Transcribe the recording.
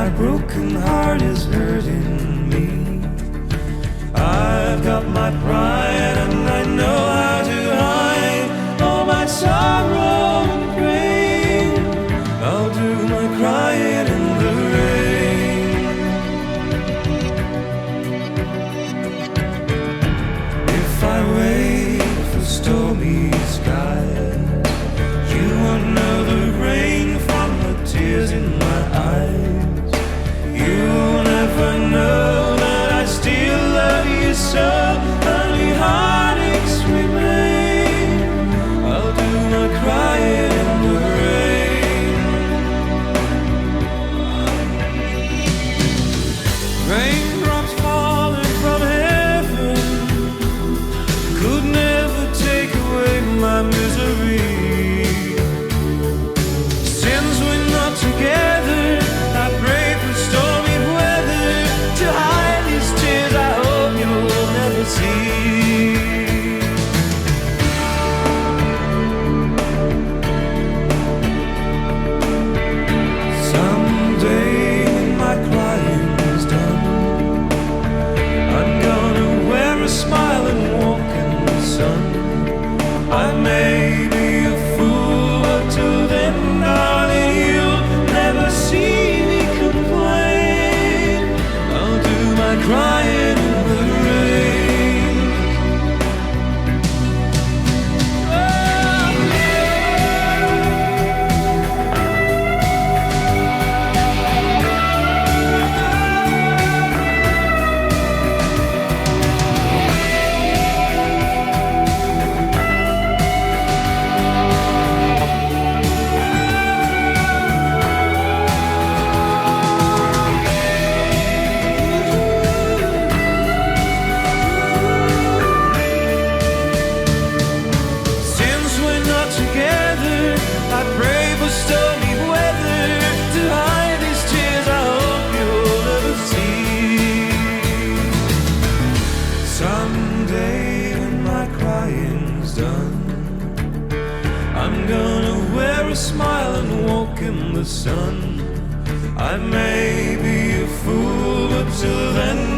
my broken heart is hurting me. I've got my pride and I know how to hide all my sorrow and pain. I'll do my crying in the rain. If I wait for stormy skies, you won't know the rain from the tears in my eyes. You'll never know that I still love you so. Only heartaches remain. I'll do my crying in the rain. Raindrops falling from heaven could never take away my misery. Since we're not together, I pray for stormy weather to hide these tears I hope you'll never see. Someday when my crying's done, I'm gonna wear a smile and walk in the sun. I may be a fool, but till then, darling, you'll never see me complain. I'll do my crying in the rain. Since we're not together, I pray for stormy weather to hide these tears I hope you'll never see. Someday when my crying's done, I'm gonna wear a smile and walk in the sun. I may be a fool, but till then,